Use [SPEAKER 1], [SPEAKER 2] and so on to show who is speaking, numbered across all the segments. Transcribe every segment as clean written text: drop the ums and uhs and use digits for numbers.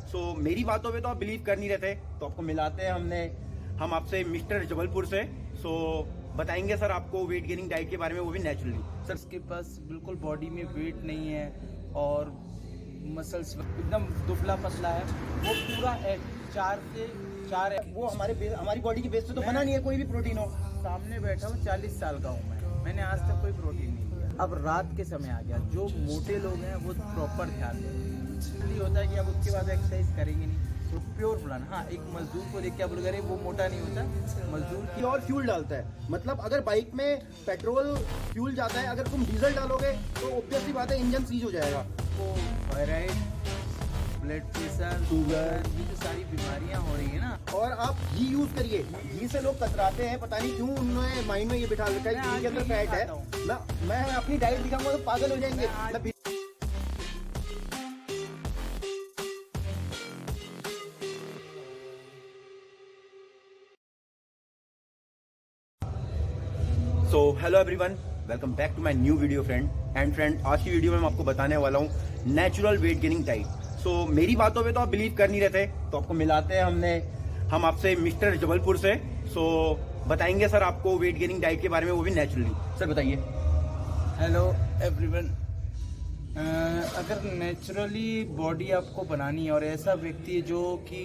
[SPEAKER 1] सो मेरी बातों पे तो आप बिलीव कर नहीं रहे थे, तो आपको मिलाते हैं हम आपसे मिस्टर जबलपुर से। सो बताएंगे सर आपको वेट गेनिंग डाइट के बारे में, वो भी नेचुरली।
[SPEAKER 2] सर इसके पास बिल्कुल बॉडी में वेट नहीं है और मसल्स एकदम दुबला पतला है। वो पूरा 4 से 4
[SPEAKER 1] वो हमारी बॉडी की बेस पे तो बना नहीं है कोई भी प्रोटीन हो।
[SPEAKER 2] सामने बैठा हूँ, 40 साल का हूँ मैंने आज तक कोई प्रोटीन नहीं लिया। अब रात के समय आ गया, जो मोटे लोग हैं वो प्रॉपर ध्यान दें। इसलिए होता है कि अब उसके बाद एक्सरसाइज करेंगे नहीं, तो प्योर प्लान। हाँ, एक मजदूर को देख के आप बोल वो मोटा नहीं होता, मजदूर
[SPEAKER 1] की और फ्यूल डालता है। मतलब अगर बाइक में पेट्रोल फ्यूल जाता है, अगर तुम डीजल डालोगे तो ऑब्वियसली बात है इंजन सीज हो जाएगा।
[SPEAKER 2] वो थायराइड, ब्लड प्रेशर, शुगर, ये जो सारी बीमारियां हो रही है ना।
[SPEAKER 1] और आप घी यूज करिए। घी से लोग कतराते हैं, पता नहीं क्यों उन्होंने माइंड में ये बिठा रखा है घी के अंदर फैट है। मैं अपनी डाइट दिखाऊंगा तो पागल हो जाएंगे। So hello everyone, welcome back to my new video friend. आज की वीडियो में मैं आपको बताने वाला हूँ natural weight gaining diet. So मेरी बातों पे तो आप बिलीव कर नहीं रहे थे, तो आपको मिलाते हैं हम आपसे मिस्टर जबलपुर से। सो बताएंगे सर आपको वेट गेनिंग डाइट के बारे में, वो भी नेचुरली। सर बताइए।
[SPEAKER 2] हेलो एवरीवन, अगर नेचुरली बॉडी आपको बनानी है और ऐसा व्यक्ति है जो कि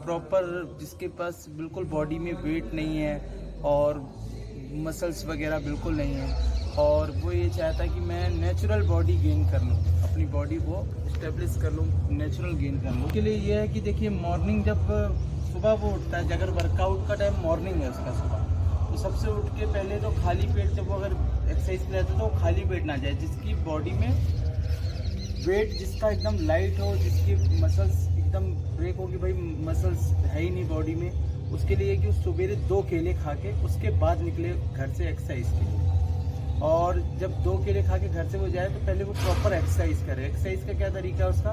[SPEAKER 2] प्रॉपर, जिसके पास बिल्कुल बॉडी में वेट नहीं है और मसल्स वगैरह बिल्कुल नहीं है, और वो ये चाहता है कि मैं नेचुरल बॉडी गेन कर लूँ, अपनी बॉडी को इस्टेब्लिश कर लूँ, नेचुरल गेन कर लूँ। उसके लिए ये है कि देखिए, मॉर्निंग जब सुबह वो उठता है, अगर वर्कआउट का टाइम मॉर्निंग है उसका सुबह, तो सबसे उठ के पहले तो खाली पेट, जब वो अगर एक्सरसाइज पे रहता है तो खाली पेट ना जाए। जिसकी बॉडी में वेट, जिसका एकदम लाइट हो, जिसकी मसल्स एकदम ब्रेक हो कि भाई मसल्स है ही नहीं बॉडी में, उसके लिए कि सवेरे 2 केले खा के उसके बाद निकले घर से एक्सरसाइज के लिए। और जब 2 केले खा के घर से वो जाए तो पहले वो प्रॉपर एक्सरसाइज करे। एक्सरसाइज का क्या तरीका है उसका?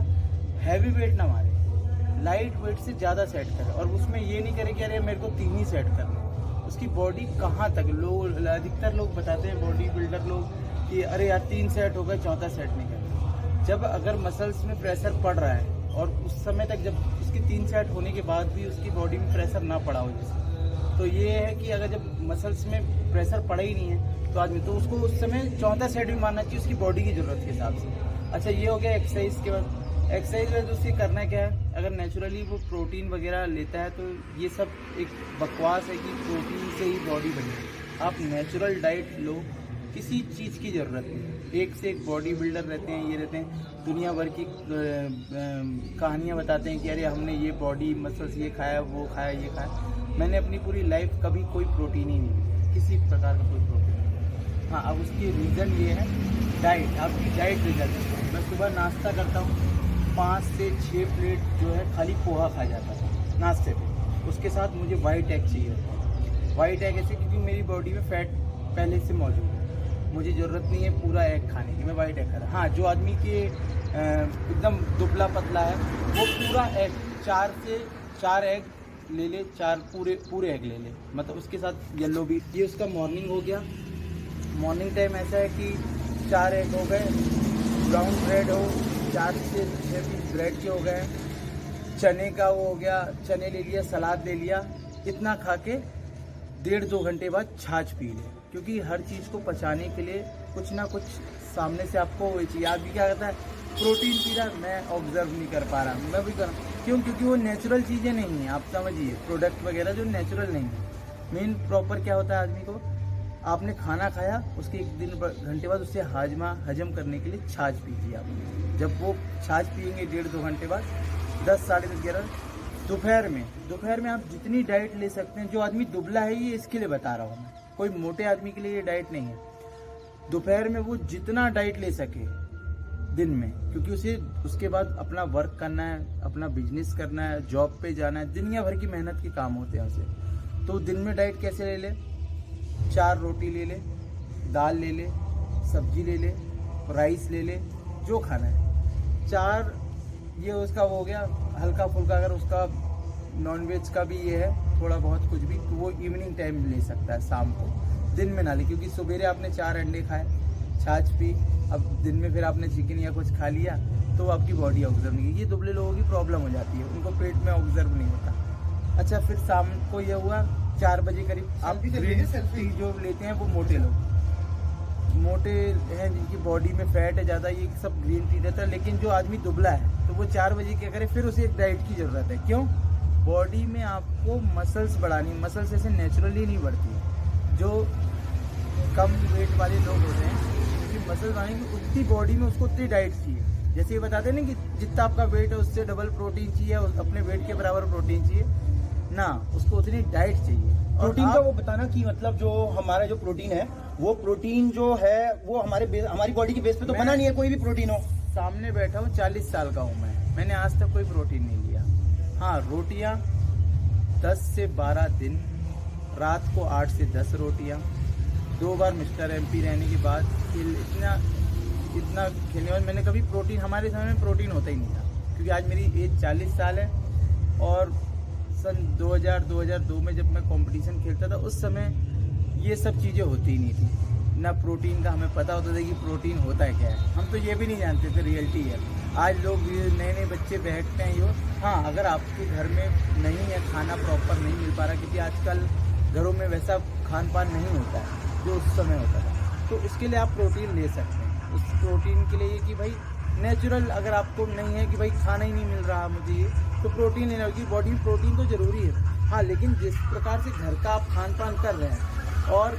[SPEAKER 2] हैवी वेट ना मारे, लाइट वेट से ज़्यादा सेट करे। और उसमें ये नहीं करे कि अरे मेरे को 3 ही सेट करना है। उसकी बॉडी कहाँ तक, लोग अधिकतर लोग बताते हैं, बॉडी बिल्डर लोग, कि अरे यार 3 सेट हो गए, 4था सेट नहीं करना। जब अगर मसल्स में प्रेशर पड़ रहा है और उस समय तक, जब उसकी 3 सेट होने के बाद भी उसकी बॉडी में प्रेशर ना पड़ा हो जिससे, तो ये है कि अगर जब मसल्स में प्रेशर पड़ा ही नहीं है तो आदमी, तो उसको उस समय 4था सेट भी मानना चाहिए उसकी बॉडी की ज़रूरत के हिसाब से। अच्छा, ये हो गया एक्सरसाइज के बाद। एक्सरसाइज में तो उससे करना क्या है, अगर नेचुरली वो प्रोटीन वगैरह लेता है तो ये सब एक बकवास है कि प्रोटीन से ही बॉडी बनेगी। आप नेचुरल डाइट लो, किसी चीज़ की ज़रूरत नहीं। एक से एक बॉडी बिल्डर रहते हैं, ये रहते हैं, दुनिया भर की कहानियाँ बताते हैं कि अरे हमने ये बॉडी मसल्स ये खाया, वो खाया, ये खाया। मैंने अपनी पूरी लाइफ कभी कोई प्रोटीन ही नहीं लिया, किसी प्रकार का कोई प्रोटीन नहीं। हाँ, अब उसकी रीज़न ये है डाइट, आपकी डाइट रिजल्ट। मैं सुबह नाश्ता करता हूँ, 5 से 6 प्लेट जो है खाली पोहा खा जाता था नाश्ते पे। उसके साथ मुझे वाइट एग चाहिए होता। वाइट एग ऐसे क्योंकि मेरी बॉडी में फैट पहले से मौजूद है, मुझे ज़रूरत नहीं है पूरा एग खाने की, मैं वाइट एग खाता। हाँ, जो आदमी के एकदम दुबला पतला है वो पूरा एग 4 से 4 एग ले ले, 4 पूरे एग ले ले, मतलब उसके साथ येलो भी। ये उसका मॉर्निंग हो गया। मॉर्निंग टाइम ऐसा है कि 4 एग हो गए, ब्राउन ब्रेड हो, 4 से 6 पीस ब्रेड के हो गए, चने का वो हो गया, चने ले लिया, सलाद ले लिया। इतना खा के 1.5-2 घंटे बाद छाछ पी ले, क्योंकि हर चीज़ को पचाने के लिए कुछ ना कुछ सामने से आपको वो चाहिए। आदमी क्या करता है, प्रोटीन पी रहा, मैं ऑब्जर्व नहीं कर पा रहा, मैं भी कर, क्यों? क्योंकि वो नेचुरल चीज़ें नहीं हैं। आप समझिए, प्रोडक्ट वगैरह जो नेचुरल नहीं है। मेन प्रॉपर क्या होता है, आदमी को, आपने खाना खाया, उसके 1 घंटे बाद उससे हजम करने के लिए छाछ पीजिए आप। जब वो छाछ पियेंगे 1.5-2 घंटे बाद, 10, साढ़े 10, 11 दोपहर में आप जितनी डाइट ले सकते हैं। जो आदमी दुबला है, ये इसके लिए बता रहा हूँ मैं, कोई मोटे आदमी के लिए ये डाइट नहीं है। दोपहर में वो जितना डाइट ले सके दिन में, क्योंकि उसे उसके बाद अपना वर्क करना है, अपना बिजनेस करना है, जॉब पे जाना है, दुनिया भर की मेहनत के काम होते हैं उसे। तो दिन में डाइट कैसे ले ले? 4 रोटी ले ले, दाल ले ले, सब्जी ले ले, राइस ले ले, जो खाना है 4। ये उसका वो हो गया। हल्का फुल्का अगर उसका नॉनवेज का भी ये है थोड़ा बहुत कुछ भी, तो वो इवनिंग टाइम ले सकता है, शाम को, दिन में ना ले। क्योंकि सुबेरे आपने 4 अंडे खाए, छाछ पी, अब दिन में फिर आपने चिकन या कुछ खा लिया, तो आपकी बॉडी ऑब्जर्व नहीं, ये दुबले लोगों की प्रॉब्लम हो जाती है, उनको पेट में ऑब्जर्व नहीं होता। अच्छा, फिर शाम को ये हुआ 4 बजे करीब, आप ग्रीन टी जो लेते हैं वो मोटे लोग, मोटे हैं जिनकी बॉडी में फैट है ज़्यादा, ये सब ग्रीन टी रहता है। लेकिन जो आदमी दुबला है तो वो 4 बजे क्या करे, फिर उसे एक डाइट की ज़रूरत है। क्यों? बॉडी में आपको मसल्स बढ़ानी, मसल्स ऐसे नेचुरली नहीं बढ़ती है। जो कम वेट वाले लोग होते हैं उनकी मसल्स बढ़ाएंगे, उतनी बॉडी में उसको उतनी डाइट चाहिए। जैसे ये बताते हैं ना कि जितना आपका वेट है उससे डबल प्रोटीन चाहिए, अपने वेट के बराबर प्रोटीन चाहिए ना, उसको उतनी डाइट चाहिए।
[SPEAKER 1] प्रोटीन का वो बताना कि मतलब जो हमारा जो प्रोटीन है वो प्रोटीन जो है वो हमारी बॉडी के बेस पे तो बना नहीं है कोई भी प्रोटीन हो।
[SPEAKER 2] सामने बैठा हूँ, 40 साल का हूँ मैंने आज तक कोई प्रोटीन नहीं लिया। हाँ, रोटियाँ 10 से 12 दिन, रात को 8 से 10 रोटियाँ, 2 बार मिस्टर MP रहने के बाद इतना खेलने वाले मैंने कभी प्रोटीन, हमारे समय में प्रोटीन होता ही नहीं था, क्योंकि आज मेरी एज 40 साल है। और सन 2002 में जब मैं कंपटीशन खेलता था उस समय ये सब चीज़ें होती ही नहीं थी, ना प्रोटीन का हमें पता होता था कि प्रोटीन होता है क्या है, हम तो ये भी नहीं जानते थे रियलिटी है। आज लोग नए बच्चे बैठते हैं यो। हाँ, अगर आपके घर में नहीं है, खाना प्रॉपर नहीं मिल पा रहा, क्योंकि आजकल घरों में वैसा खान पान नहीं होता है जो उस समय होता था, तो उसके लिए आप प्रोटीन ले सकते हैं। उस प्रोटीन के लिए ये कि भाई नेचुरल, अगर आपको नहीं है कि भाई खाना ही नहीं मिल रहा मुझे ये, तो प्रोटीन लेना होगी। बॉडी में प्रोटीन तो ज़रूरी है, हाँ, लेकिन जिस प्रकार से घर का आप खान पान कर रहे हैं, और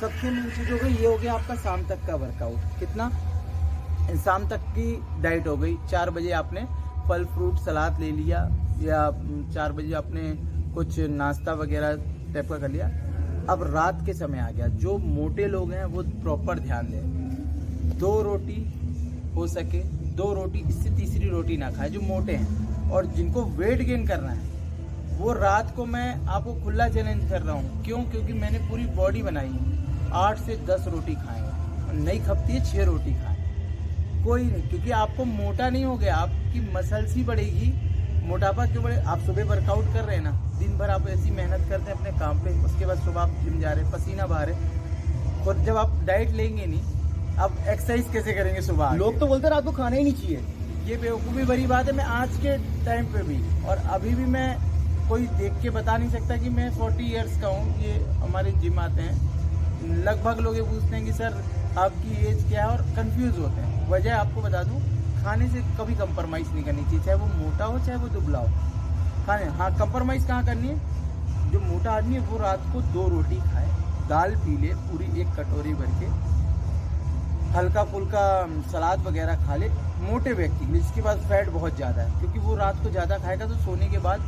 [SPEAKER 2] सबसे मेन चीज़ हो गई ये हो गया आपका शाम तक का वर्कआउट। कितना? शाम तक की डाइट हो गई। 4 बजे आपने फल फ्रूट सलाद ले लिया, या 4 बजे आपने कुछ नाश्ता वगैरह टाइप का कर लिया। अब रात के समय आ गया, जो मोटे लोग हैं वो प्रॉपर ध्यान दें, 2 रोटी हो सके 2 रोटी, इससे तीसरी रोटी ना खाए जो मोटे हैं। और जिनको वेट गेन करना है वो रात को, मैं आपको खुला चैलेंज कर रहा हूँ। क्यों? क्योंकि मैंने पूरी बॉडी बनाई है, 8 से 10 रोटी खाएंगे, और नहीं खपती है 6 रोटी खाएं, कोई नहीं, क्योंकि आपको मोटा नहीं हो गया, आपकी मसल्स ही बढ़ेगी। मोटापा क्यों बढ़े? आप सुबह वर्कआउट कर रहे हैं ना, दिन भर आप ऐसी मेहनत करते हैं अपने काम पे, उसके बाद सुबह आप जिम जा रहे हैं, पसीना बहा रहे, और जब आप डाइट लेंगे नहीं, आप एक्सरसाइज कैसे करेंगे सुबह?
[SPEAKER 1] लोग तो बोलते हैं रात को खाना ही नहीं चाहिए,
[SPEAKER 2] ये बेवकूफ़ी भरी बात है। मैं आज के टाइम पे भी और अभी भी मैं कोई देख के बता नहीं सकता कि मैं 40 इयर्स का हूँ। ये हमारे जिम आते हैं, लगभग लोग ये पूछते हैं कि सर आपकी एज क्या है, और कंफ्यूज होते हैं। वजह आपको बता दूँ, खाने से कभी कंप्रोमाइज़ नहीं करनी चाहिए, चाहे वो मोटा हो चाहे वो दुबला हो। खाने, हाँ, कंप्रोमाइज़ कहाँ करनी है? जो मोटा आदमी है वो रात को 2 रोटी खाए, दाल पी ले पूरी 1 कटोरी भर के, हल्का फुल्का सलाद वगैरह खा ले। मोटे व्यक्ति जिसके पास फैट बहुत ज़्यादा है, क्योंकि वो रात को ज़्यादा खाएगा तो सोने के बाद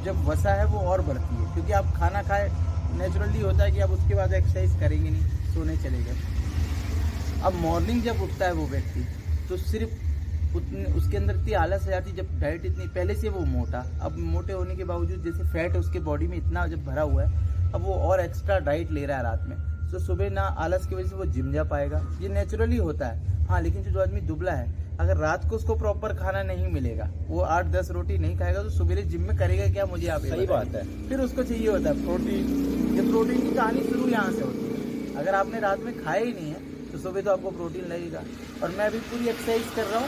[SPEAKER 2] जब वसा है वो और बढ़ती है, क्योंकि आप खाना खाए नेचुरली होता है कि आप उसके बाद एक्सरसाइज करेंगे नहीं, सोने चले गए। अब मॉर्निंग जब उठता है वो व्यक्ति, तो सिर्फ उसके अंदर इतनी आलस आ जाती, जब डाइट इतनी पहले से वो मोटा, अब मोटे होने के बावजूद जैसे फैट है उसके बॉडी में इतना जब भरा हुआ है, अब वो और एक्स्ट्रा डाइट ले रहा है रात में, तो सुबह ना आलस की वजह से वो जिम जा पाएगा, ये नेचुरली होता है। हाँ, लेकिन जो आदमी दुबला है, अगर रात को उसको प्रॉपर खाना नहीं मिलेगा, वो 8-10 रोटी नहीं खाएगा, तो सुबह जिम में करेगा क्या? मुझे आप
[SPEAKER 1] सही बात है।
[SPEAKER 2] फिर उसको चाहिए होता है प्रोटीन। ये प्रोटीन की कहानी शुरू यहाँ से होती है। अगर आपने रात में खाया ही नहीं है तो सुबह तो आपको प्रोटीन लगेगा। और मैं अभी पूरी एक्सरसाइज कर रहा हूँ,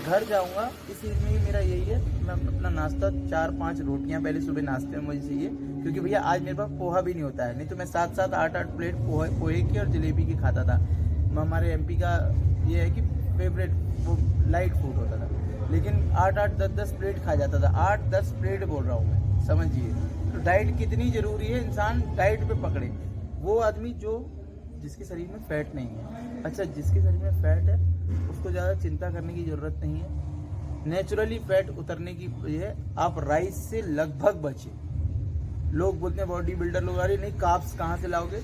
[SPEAKER 2] घर जाऊँगा, इस चीज़ में ही मेरा यही है, मैं अपना नाश्ता 4-5 रोटियाँ पहले सुबह नाश्ते में मुझे चाहिए, क्योंकि भैया आज मेरे पास पोहा भी नहीं होता है, नहीं तो मैं 7-7 8-8 प्लेट पोहे की और जलेबी की खाता था। हमारे MP का ये है कि फेवरेट वो लाइट फूड होता था, लेकिन 8-8 10-10 प्लेट खा जाता था। 8-10 प्लेट बोल रहा हूँ मैं, समझिए। तो डाइट कितनी ज़रूरी है, इंसान डाइट पे पकड़े। वो आदमी जिसके शरीर में फैट नहीं है, अच्छा जिसके शरीर में फैट है उसको ज़्यादा चिंता करने की ज़रूरत नहीं है। नेचुरली फैट उतरने की है, आप राइस से लगभग बचे। लोग बोलते हैं बॉडी बिल्डर लोग, अरे नहीं कार्ब्स कहाँ से लाओगे?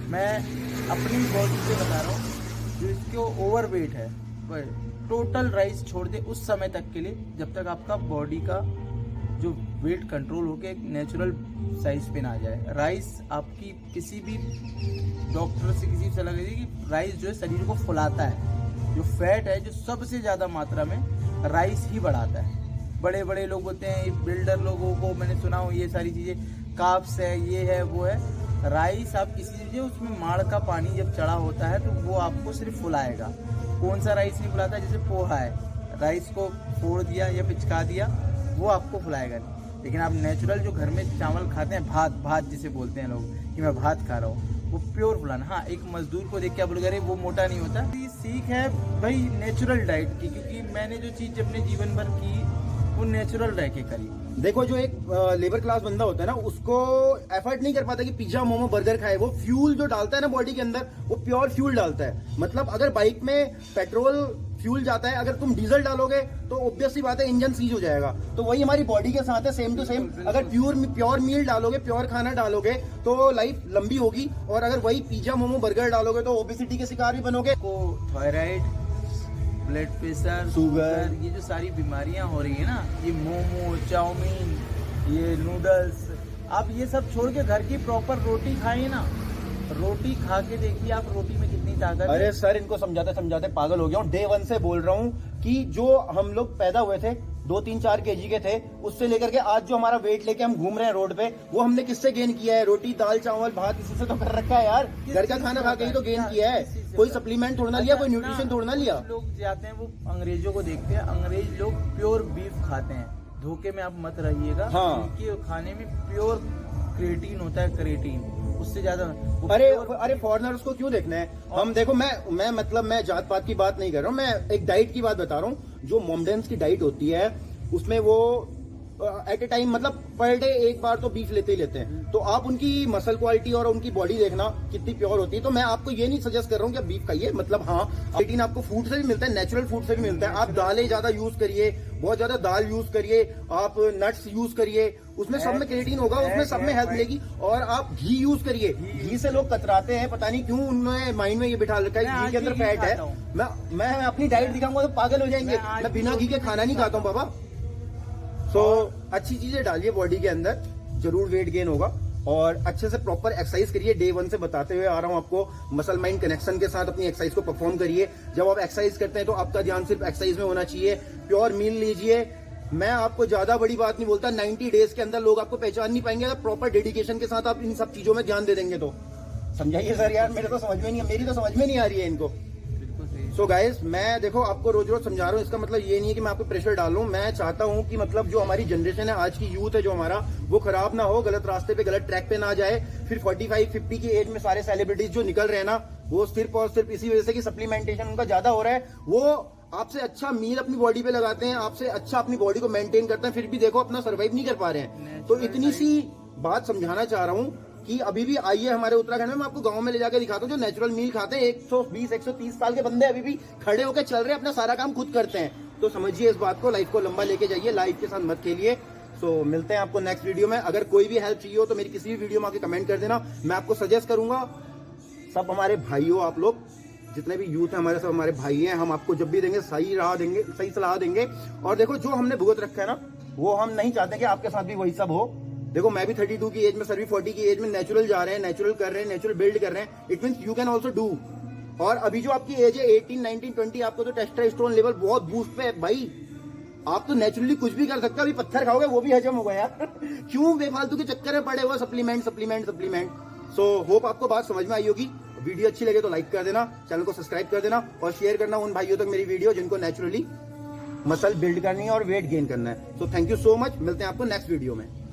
[SPEAKER 2] मैं अपनी बॉडी से बता रहा हूँ, जो इसको ओवर वेट है टोटल राइस छोड़ दे उस समय तक के लिए, जब तक आपका बॉडी का जो वेट कंट्रोल होकर एक नेचुरल साइज पे ना आ जाए। राइस आपकी किसी भी डॉक्टर से किसी सलाह लीजिए कि राइस जो है शरीर को फुलाता है, जो फैट है जो सबसे ज़्यादा मात्रा में राइस ही बढ़ाता है। बड़े बड़े लोग होते हैं, बिल्डर लोगों को मैंने सुना हो ये सारी चीज़ें, कार्ब्स है, ये है, वो है। राइस आप किसी चीज़, उसमें माड़ का पानी जब चढ़ा होता है तो वो आपको सिर्फ फुलाएगा। कौन सा राइस नहीं फुलाता? जैसे पोहा है, राइस को फोड़ दिया या पिचका दिया, वो आपको फुलाएगा नहीं। लेकिन आप नेचुरल जो घर में चावल खाते हैं, भात जिसे बोलते हैं लोग कि मैं भात खा रहा हूँ, वो प्योर फुलाना। हाँ, एक मजदूर को देख के आप बोलोगे अरे वो मोटा नहीं होता। ये सीख है भाई नेचुरल डाइट की, क्योंकि मैंने जो चीज़ अपने जीवन भर की वो नेचुरल रह के करी।
[SPEAKER 1] देखो, जो एक लेबर क्लास बंदा होता है ना, उसको एफर्ट नहीं कर पाता कि पिज्जा मोमो बर्गर खाए। वो फ्यूल जो डालता है ना बॉडी के अंदर, वो प्योर फ्यूल डालता है। मतलब अगर बाइक में पेट्रोल फ्यूल जाता है, अगर तुम डीजल डालोगे तो ऑब्वियस सी बात है इंजन सीज हो जाएगा। तो वही हमारी बॉडी के साथ है, सेम टू सेम। अगर प्योर मील डालोगे, प्योर खाना डालोगे तो लाइफ लंबी होगी। और अगर वही पिज्जा मोमो बर्गर डालोगे तो ओबेसिटी के शिकार भी बनोगे।
[SPEAKER 2] को थायराइड, ब्लड प्रेशर,
[SPEAKER 1] शुगर,
[SPEAKER 2] ये जो सारी बीमारियां हो रही है ना, ये मोमो, चाउमीन, ये नूडल्स, आप ये सब छोड़ के घर की प्रॉपर रोटी खाइए ना। रोटी खा के देखिए आप, रोटी में कितनी ताकत है।
[SPEAKER 1] अरे सर, इनको समझाते समझाते पागल हो गया हूँ। डे 1 से बोल रहा हूँ कि जो हम लोग पैदा हुए थे 2-3-4 kg के थे, उससे लेकर के आज जो हमारा वेट लेके हम घूम रहे हैं रोड पे, वो हमने किससे गेन किया है? रोटी, दाल, चावल, भात, इसी से तो कर रखा है यार। घर का खाना खा के ही तो गेन किया है। कोई सप्लीमेंट थोड़ा ना लिया, कोई न्यूट्रिशन थोड़ा ना लिया।
[SPEAKER 2] लोग जाते हैं वो अंग्रेजों को देखते हैं, अंग्रेज लोग प्योर बीफ खाते हैं। धोखे में आप मत रहिएगा।
[SPEAKER 1] हाँ।
[SPEAKER 2] उनके खाने में प्योर क्रिएटिन होता है, क्रिएटिन उससे ज्यादा।
[SPEAKER 1] अरे फॉरेनर्स को क्यों देखना है? हम देखो, मैं जात पात की बात नहीं कर रहा हूँ, मैं एक डाइट की बात बता रहा हूँ। जो मोमडेंस की डाइट होती है उसमें वो एट ए टाइम, मतलब पर डे एक बार तो बीफ लेते ही लेते हैं। तो आप उनकी मसल क्वालिटी और उनकी बॉडी देखना कितनी प्योर होती है। तो मैं आपको ये नहीं सजेस्ट कर रहा हूँ कि आप बीफ खाइए। मतलब हाँ, प्रोटीन आपको फूड से भी मिलता है, नेचुरल फूड से भी मिलता है। आप दालें ज्यादा यूज करिए, बहुत ज्यादा दाल यूज करिए, आप नट्स यूज करिए, उसमें सब में क्रिएटिन होगा, उसमें सब में हेल्थ मिलेगी। और आप घी यूज करिए। घी से लोग कतराते हैं, पता नहीं क्यों उन्होंने माइंड में ये बिठा रखा है घी के अंदर फैट है। मैं अपनी डाइट दिखाऊंगा तो पागल हो जाएंगे। मैं बिना घी के खाना नहीं खाता हूँ बाबा। तो अच्छी चीजें डालिए बॉडी के अंदर, जरूर वेट गेन होगा। और अच्छे से प्रॉपर एक्सरसाइज करिए। डे 1 से बताते हुए आ रहा हूं आपको, मसल माइंड कनेक्शन के साथ अपनी एक्सरसाइज को परफॉर्म करिए। जब आप एक्सरसाइज करते हैं तो आपका ध्यान सिर्फ एक्सरसाइज में होना चाहिए। प्योर मील लीजिए। मैं आपको ज्यादा बड़ी बात नहीं बोलता, 90 डेज के अंदर लोग आपको पहचान नहीं पाएंगे अगर प्रॉपर डेडिकेशन के साथ आप इन सब चीजों में ध्यान दे देंगे तो। समझाइए सर यार, मेरी तो समझ में नहीं आ रही है इनको। सो गाइस, मैं देखो आपको रोज रोज समझा रहा हूँ, इसका मतलब ये नहीं है कि मैं आपको प्रेशर डाल रहा हूँ। मैं चाहता हूँ कि मतलब जो हमारी जनरेशन है, आज की यूथ है जो हमारा, वो खराब ना हो, गलत रास्ते पे, गलत ट्रैक पे ना जाए। फिर 45-50 की एज में सारे सेलिब्रिटीज जो निकल रहे हैं ना, वो सिर्फ और सिर्फ इसी वजह से कि सप्लीमेंटेशन उनका ज्यादा हो रहा है। वो आपसे अच्छा मील अपनी बॉडी पे लगाते हैं, आपसे अच्छा अपनी बॉडी को मेंटेन करते हैं, फिर भी देखो अपना सर्वाइव नहीं कर पा रहे हैं। तो इतनी सी बात समझाना चाह रहा हूँ कि अभी भी आइए हमारे उत्तराखंड में, मैं आपको गांव में ले जाकर दिखाता हूँ जो नेचुरल मील खाते हैं। 120-130 साल के बंदे अभी भी खड़े होकर चल रहे हैं, अपना सारा काम खुद करते हैं। तो समझिए इस बात को, लाइफ को लंबा लेके जाइए, लाइफ के साथ मत खेलिए। सो मिलते हैं आपको नेक्स्ट वीडियो में। अगर कोई भी हेल्प चाहिए हो तो मेरी किसी भी वीडियो में आके कमेंट कर देना, मैं आपको सजेस्ट करूंगा। सब हमारे भाई हो आप लोग, जितने भी यूथ है हमारे, सब हमारे भाई हैं। हम आपको जब भी देंगे सही राह देंगे, सही सलाह देंगे। और देखो जो हमने भुगत रखा है ना, वो हम नहीं चाहते कि आपके साथ भी वही सब हो। देखो मैं भी 32 की एज में, सर भी 40 की एज में नेचुरल जा रहे हैं, नेचुरल कर रहे हैं, नेचुरल बिल्ड कर रहे हैं। It means you can also do. और अभी जो आपकी एज है 18, 19, 20, आपको तो टेस्टोस्टेरोन लेवल बहुत बूस्ट पे है भाई। आप तो नेचुरली कुछ भी कर सकते हो। अभी पत्थर खाओगे वो भी हजम होगा यार। क्यों बेफालतू के चक्कर में पड़े हुए सप्लीमेंट। सो होप आपको बात समझ में आई होगी। वीडियो अच्छी लगे तो लाइक कर देना, चैनल को सब्सक्राइब कर देना और शेयर करना उन भाइयों तक मेरी वीडियो जिनको नेचुरली मसल बिल्ड करनी है और वेट गेन करना है। So thank you so much. मिलते हैं आपको नेक्स्ट वीडियो में।